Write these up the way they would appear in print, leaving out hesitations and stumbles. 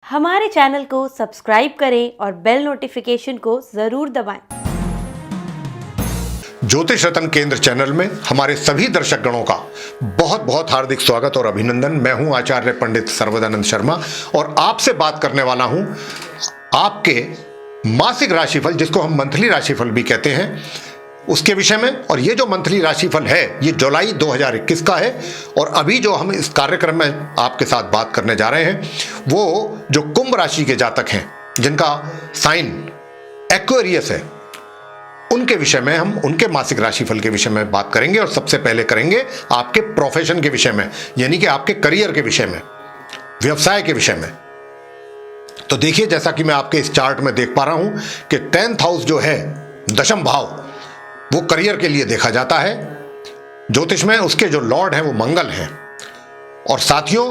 हमारे चैनल को सब्सक्राइब करें और बेल नोटिफिकेशन को जरूर दबाएं। ज्योतिष रत्न केंद्र चैनल में हमारे सभी दर्शक गणों का बहुत बहुत हार्दिक स्वागत और अभिनंदन। मैं हूं आचार्य पंडित सर्वदानंद शर्मा और आपसे बात करने वाला हूं आपके मासिक राशिफल, जिसको हम मंथली राशिफल भी कहते हैं, उसके विषय में। और ये जो मंथली राशिफल है ये जुलाई 2021 का है। और अभी जो हम इस कार्यक्रम में आपके साथ बात करने जा रहे हैं वो जो कुंभ राशि के जातक हैं जिनका साइन एक्वेरियस है, उनके विषय में हम उनके मासिक राशिफल के विषय में बात करेंगे। और सबसे पहले करेंगे आपके प्रोफेशन के विषय में, यानी कि आपके करियर के विषय में, व्यवसाय के विषय में। तो देखिए, जैसा कि मैं आपके इस चार्ट में देख पा रहा हूं कि 10th हाउस जो है, दशम भाव, वो करियर के लिए देखा जाता है ज्योतिष में। उसके जो लॉर्ड हैं वो मंगल हैं। और साथियों,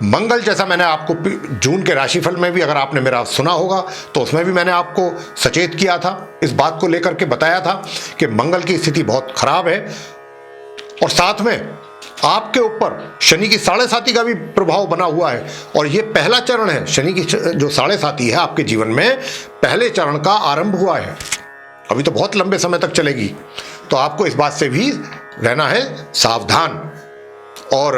मंगल, जैसा मैंने आपको जून के राशिफल में भी, अगर आपने मेरा सुना होगा तो उसमें भी मैंने आपको सचेत किया था, इस बात को लेकर के बताया था कि मंगल की स्थिति बहुत खराब है। और साथ में आपके ऊपर शनि की 7.5 का भी प्रभाव बना हुआ है। और ये पहला चरण है, शनि की जो 7.5 है आपके जीवन में पहले चरण का आरंभ हुआ है। अभी तो बहुत लंबे समय तक चलेगी, तो आपको इस बात से भी रहना है सावधान। और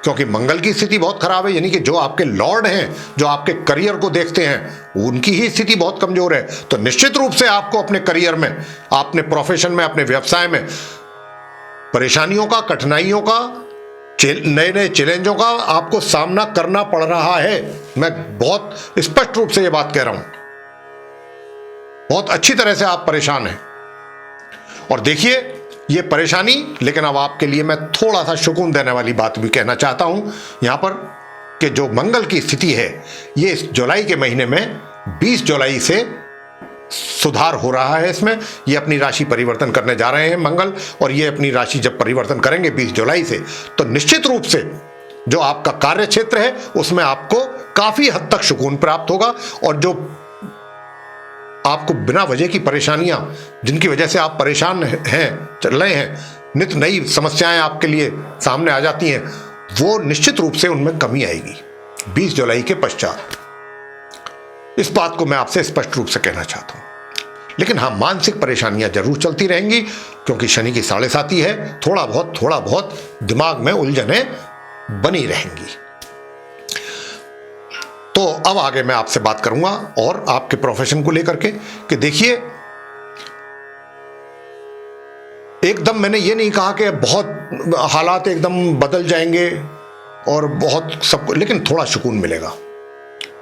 क्योंकि मंगल की स्थिति बहुत खराब है, यानी कि जो आपके लॉर्ड हैं, जो आपके करियर को देखते हैं, उनकी ही स्थिति बहुत कमजोर है। तो निश्चित रूप से आपको अपने करियर में, अपने प्रोफेशन में, अपने व्यवसाय में परेशानियों का, कठिनाइयों का, नए नए चैलेंजों का आपको सामना करना पड़ रहा है। मैं बहुत स्पष्ट रूप से यह बात कह रहा हूं, बहुत अच्छी तरह से आप परेशान हैं। और देखिए, ये परेशानी, लेकिन अब आपके लिए मैं थोड़ा सा सुकून देने वाली बात भी कहना चाहता हूं यहां पर, कि जो मंगल की स्थिति है ये इस जुलाई के महीने में 20 जुलाई से सुधार हो रहा है। इसमें ये अपनी राशि परिवर्तन करने जा रहे हैं मंगल। और ये अपनी राशि जब परिवर्तन करेंगे 20 जुलाई से, तो निश्चित रूप से जो आपका कार्य क्षेत्र है उसमें आपको काफी हद तक सुकून प्राप्त होगा। और जो आपको बिना वजह की परेशानियां, जिनकी वजह से आप परेशान हैं, चल रहे हैं, नित नई समस्याएं आपके लिए सामने आ जाती हैं, वो निश्चित रूप से उनमें कमी आएगी 20 जुलाई के पश्चात। इस बात को मैं आपसे स्पष्ट रूप से कहना चाहता हूं। लेकिन हाँ, मानसिक परेशानियां जरूर चलती रहेंगी, क्योंकि शनि की 7.5 है। थोड़ा बहुत दिमाग में उलझनें बनी रहेंगी। तो अब आगे मैं आपसे बात करूंगा और आपके प्रोफेशन को लेकर के, कि देखिए, एकदम मैंने ये नहीं कहा कि बहुत हालात एकदम बदल जाएंगे और बहुत सब, लेकिन थोड़ा सुकून मिलेगा।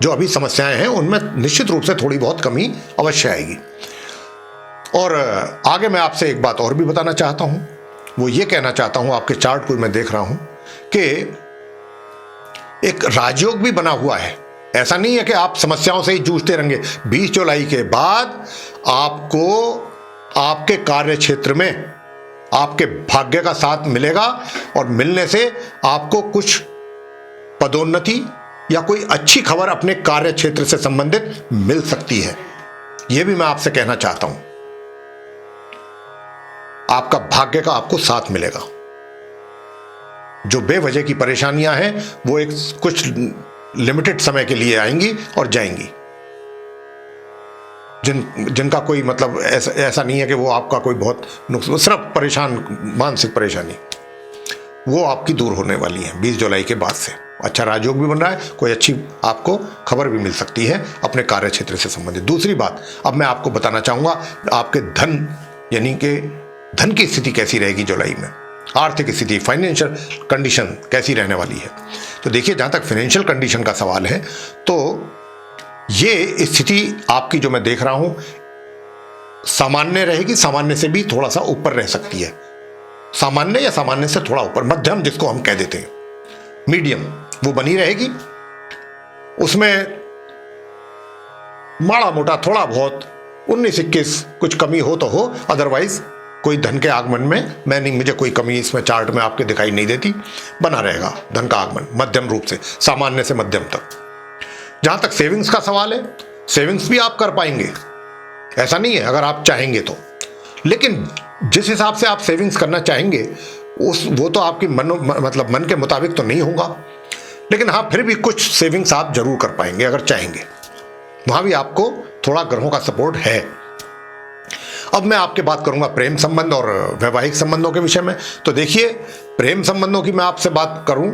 जो अभी समस्याएं हैं उनमें निश्चित रूप से थोड़ी बहुत कमी अवश्य आएगी। और आगे मैं आपसे एक बात और भी बताना चाहता हूं, वो ये कहना चाहता हूं, आपके चार्ट को मैं देख रहा हूं कि एक राजयोग भी बना हुआ है। ऐसा नहीं है कि आप समस्याओं से ही जूझते रहेंगे। 20 जुलाई के बाद आपको आपके कार्य क्षेत्र में आपके भाग्य का साथ मिलेगा। और मिलने से आपको कुछ पदोन्नति या कोई अच्छी खबर अपने कार्य क्षेत्र से संबंधित मिल सकती है। यह भी मैं आपसे कहना चाहता हूं, आपका भाग्य का आपको साथ मिलेगा। जो बेवजह की परेशानियां हैं वो एक कुछ लिमिटेड समय के लिए आएंगी और जाएंगी। जिनका कोई मतलब ऐसा नहीं है कि वो आपका कोई बहुत नुकसान, सिर्फ मानसिक परेशानी, वो आपकी दूर होने वाली है 20 जुलाई के बाद से। अच्छा राजयोग भी बन रहा है, कोई अच्छी आपको खबर भी मिल सकती है अपने कार्य क्षेत्र से संबंधित। दूसरी बात, अब मैं आपको बताना चाहूंगा आपके धन, यानी कि धन की स्थिति कैसी रहेगी जुलाई में, आर्थिक स्थिति, फाइनेंशियल कंडीशन कैसी रहने वाली है। तो देखिए, जहां तक फाइनेंशियल कंडीशन का सवाल है, तो ये स्थिति आपकी जो मैं देख रहा हूं सामान्य रहेगी, सामान्य से भी थोड़ा सा ऊपर रह सकती है। सामान्य या सामान्य से थोड़ा ऊपर, मध्यम जिसको हम कह देते हैं, मीडियम, वो बनी रहेगी। उसमें माड़ा मोटा थोड़ा बहुत 19-21 कुछ कमी हो तो हो, अदरवाइज कोई धन के आगमन में मुझे कोई कमी इसमें चार्ट में आपके दिखाई नहीं देती। बना रहेगा धन का आगमन मध्यम रूप से, सामान्य से मध्यम तक। जहां तक सेविंग्स का सवाल है, सेविंग्स भी आप कर पाएंगे, ऐसा नहीं है, अगर आप चाहेंगे तो। लेकिन जिस हिसाब से आप सेविंग्स करना चाहेंगे वो तो आपकी मन के मुताबिक तो नहीं होगा। लेकिन हाँ, फिर भी कुछ सेविंग्स आप जरूर कर पाएंगे अगर चाहेंगे। वहां भी आपको थोड़ा ग्रहों का सपोर्ट है। अब मैं आपके बात करूंगा प्रेम संबंध और वैवाहिक संबंधों के विषय में। तो देखिए, प्रेम संबंधों की मैं आपसे बात करूं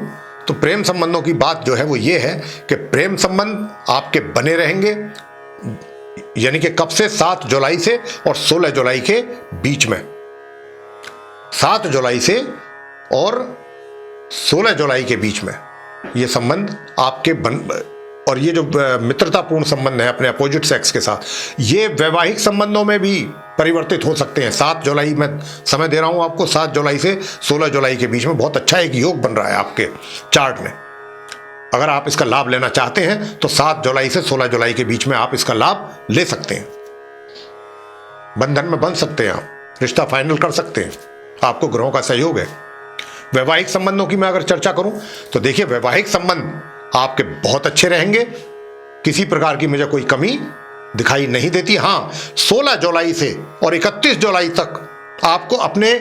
तो प्रेम संबंधों की बात जो है वो ये है कि प्रेम संबंध आपके बने रहेंगे, यानी कि कब से, 7 जुलाई से और 16 जुलाई के बीच में। 7 जुलाई से और 16 जुलाई के बीच में ये संबंध आपके और ये जो मित्रतापूर्ण संबंध है अपने अपोजिट सेक्स के साथ, ये वैवाहिक संबंधों में भी परिवर्तित हो सकते हैं। 7 जुलाई में समय दे रहा हूं आपको, 7 जुलाई से 16 जुलाई के बीच में बहुत अच्छा एक योग बन रहा है आपके चार्ट में। अगर आप इसका लाभ लेना चाहते हैं तो 7 जुलाई से 16 जुलाई के बीच में आप इसका लाभ ले सकते हैं। बंधन में बंध सकते हैं, आप रिश्ता फाइनल कर सकते हैं, आपको ग्रहों का सहयोग है। वैवाहिक संबंधों की मैं अगर चर्चा करूं तो देखिए, वैवाहिक संबंध आपके बहुत अच्छे रहेंगे, किसी प्रकार की मुझे कोई कमी दिखाई नहीं देती। हां, 16 जुलाई से और 31 जुलाई तक आपको अपने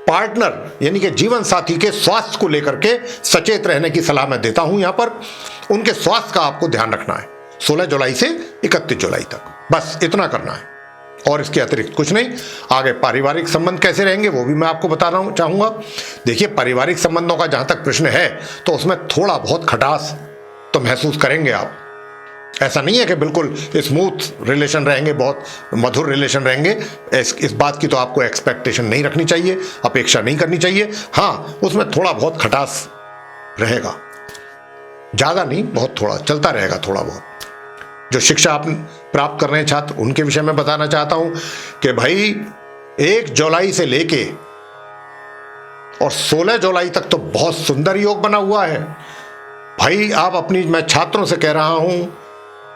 पार्टनर यानी कि जीवन साथी के स्वास्थ्य को लेकर के सचेत रहने की सलाह मैं देता हूं। यहां पर उनके स्वास्थ्य का आपको ध्यान रखना है 16 जुलाई से 31 जुलाई तक, बस इतना करना है और इसके अतिरिक्त कुछ नहीं। आगे पारिवारिक संबंध कैसे रहेंगे वो भी मैं आपको बताना चाहूंगा। देखिए, पारिवारिक संबंधों का जहां तक प्रश्न है तो उसमें थोड़ा बहुत खटास तो महसूस करेंगे आप। ऐसा नहीं है कि बिल्कुल स्मूथ रिलेशन रहेंगे, बहुत मधुर रिलेशन रहेंगे। इस बात की तो आपको एक्सपेक्टेशन नहीं रखनी चाहिए, अपेक्षा नहीं करनी चाहिए। हाँ, उसमें थोड़ा बहुत खटास रहेगा, ज्यादा नहीं, बहुत थोड़ा चलता रहेगा, थोड़ा बहुत। जो शिक्षा आप प्राप्त कर रहे हैं छात्र, उनके विषय में बताना चाहता हूं कि भाई 1 जुलाई से लेके और 16 जुलाई तक तो बहुत सुंदर योग बना हुआ है भाई। आप अपनी, मैं छात्रों से कह रहा हूं,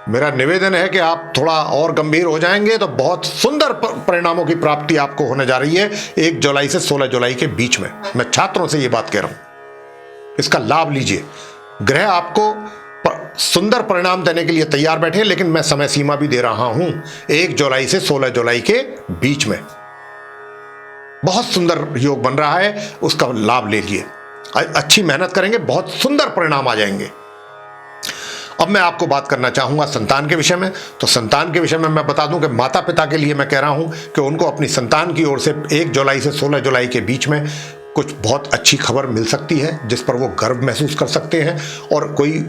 मेरा निवेदन है कि आप थोड़ा और गंभीर हो जाएंगे तो बहुत सुंदर परिणामों की प्राप्ति आपको होने जा रही है 1 जुलाई से 16 जुलाई के बीच में। मैं छात्रों से यह बात कह रहा हूं, इसका लाभ लीजिए। ग्रह आपको सुंदर परिणाम देने के लिए तैयार बैठे हैं, लेकिन मैं समय सीमा भी दे रहा हूं 1 जुलाई से 16 जुलाई के बीच में बहुत सुंदर योग बन रहा है, उसका लाभ ले लीजिए। अच्छी मेहनत करेंगे, बहुत सुंदर परिणाम आ जाएंगे। अब मैं आपको बात करना चाहूंगा संतान के विषय में। तो संतान के विषय में मैं बता दूं कि माता पिता के लिए मैं कह रहा हूं कि उनको अपनी संतान की ओर से 1 जुलाई से 16 जुलाई के बीच में कुछ बहुत अच्छी खबर मिल सकती है जिस पर वो गर्व महसूस कर सकते हैं। और कोई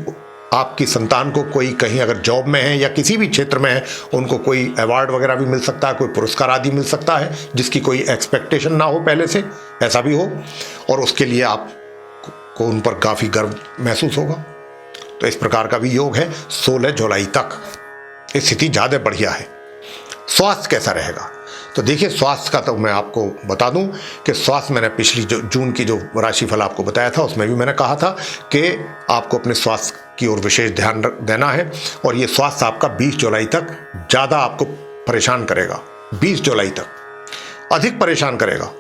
आपकी संतान को कोई कहीं अगर जॉब में है या किसी भी क्षेत्र में है, उनको कोई अवार्ड वगैरह भी मिल सकता है, कोई पुरस्कार आदि मिल सकता है जिसकी कोई एक्सपेक्टेशन ना हो पहले से, ऐसा भी हो, और उसके लिए आपको उन पर काफ़ी गर्व महसूस होगा। तो इस प्रकार का भी योग है 16 जुलाई तक। स्थिति ज़्यादा बढ़िया है। स्वास्थ्य कैसा रहेगा? तो देखिए, स्वास्थ्य का तो मैं आपको बता दूं कि स्वास्थ्य, मैंने पिछली जून की जो राशिफल आपको बताया था उसमें भी मैंने कहा था कि आपको अपने स्वास्थ्य की ओर विशेष ध्यान देना है। और ये स्वास्थ्य आपका 20 जुलाई तक ज़्यादा आपको परेशान करेगा। 20 जुलाई तक अधिक परेशान करेगा।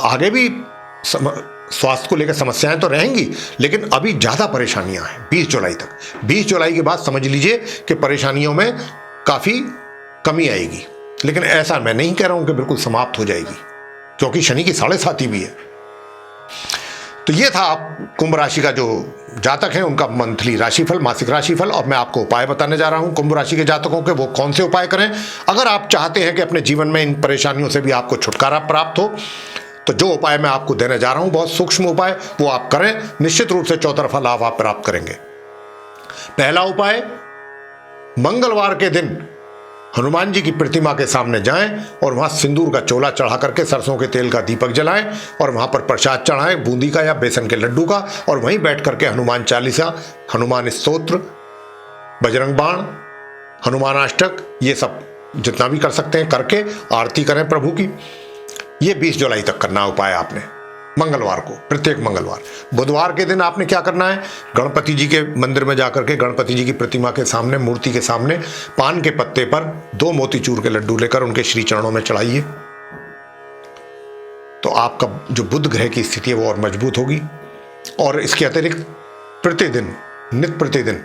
आगे भी स्वास्थ्य को लेकर समस्याएं तो रहेंगी, लेकिन अभी ज़्यादा परेशानियां हैं 20 जुलाई तक। 20 जुलाई के बाद समझ लीजिए कि परेशानियों में काफ़ी कमी आएगी, लेकिन ऐसा मैं नहीं कह रहा हूं कि बिल्कुल समाप्त हो जाएगी, क्योंकि शनि की 7.5 भी है। तो ये था कुंभ राशि का जो जातक है उनका मंथली राशिफल, मासिक राशिफल। अब मैं आपको उपाय बताने जा रहा हूं कुंभ राशि के जातकों के, वो कौन से उपाय करें। अगर आप चाहते हैं कि अपने जीवन में इन परेशानियों से भी आपको छुटकारा प्राप्त हो, तो जो उपाय मैं आपको देने जा रहा हूं, बहुत सूक्ष्म उपाय, वो आप करें, निश्चित रूप से चौतरफा लाभ आप प्राप्त करेंगे। पहला उपाय, मंगलवार के दिन हनुमान जी की प्रतिमा के सामने जाएं और वहां सिंदूर का चोला चढ़ा करके सरसों के तेल का दीपक जलाएं और वहां पर प्रसाद चढ़ाएं, बूंदी का या बेसन के लड्डू का, और वहीं बैठ करके हनुमान चालीसा, हनुमान स्तोत्र, बजरंग बाण, हनुमान अष्टक, ये सब जितना भी कर सकते हैं करके आरती करें प्रभु की। ये 20 जुलाई तक करना उपाय आपने, मंगलवार को, प्रत्येक मंगलवार। बुधवार के दिन आपने क्या करना है, गणपति जी के मंदिर में जाकर के गणपति जी की प्रतिमा के सामने, मूर्ति के सामने पान के पत्ते पर 2 मोतीचूर के लड्डू लेकर उनके श्री चरणों में चढ़ाइए। तो आपका जो बुध ग्रह की स्थिति है वो और मजबूत होगी। और इसके अतिरिक्त प्रतिदिन, नित्य प्रतिदिन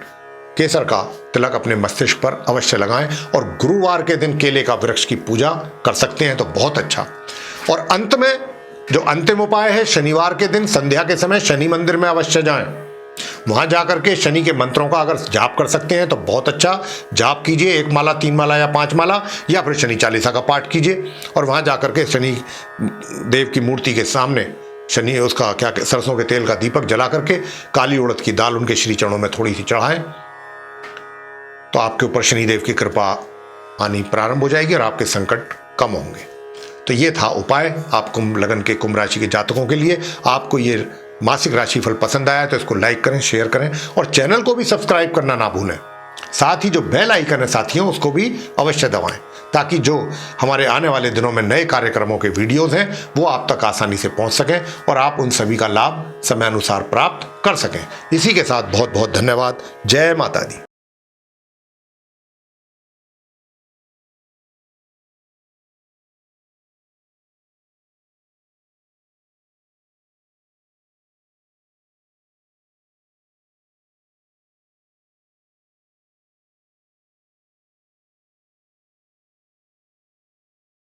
केसर का तिलक अपने मस्तिष्क पर अवश्य लगाएं और गुरुवार के दिन केले का वृक्ष की पूजा कर सकते हैं तो बहुत अच्छा। और अंत में जो अंतिम उपाय है, शनिवार के दिन संध्या के समय शनि मंदिर में अवश्य जाएं, वहाँ जा करके शनि के मंत्रों का अगर जाप कर सकते हैं तो बहुत अच्छा जाप कीजिए, 1 माला 3 माला या 5 माला, या फिर शनि चालीसा का पाठ कीजिए। और वहाँ जा करके शनि देव की मूर्ति के सामने शनि उसका क्या सरसों के तेल का दीपक जला करके काली उड़द की दाल उनके श्री चरणों में थोड़ी सी चढ़ाएं, तो आपके ऊपर शनिदेव की कृपा आनी प्रारंभ हो जाएगी और आपके संकट कम होंगे। तो ये था उपाय आप कुंभ लगन के कुंभ राशि के जातकों के लिए। आपको ये मासिक राशिफल पसंद आया तो इसको लाइक करें, शेयर करें और चैनल को भी सब्सक्राइब करना ना भूलें। साथ ही जो बेल आइकन है साथियों उसको भी अवश्य दबाएं, ताकि जो हमारे आने वाले दिनों में नए कार्यक्रमों के वीडियोस हैं वो आप तक आसानी से पहुंच सकें और आप उन सभी का लाभ समय अनुसार प्राप्त कर सकें। इसी के साथ बहुत बहुत धन्यवाद। जय माता दी।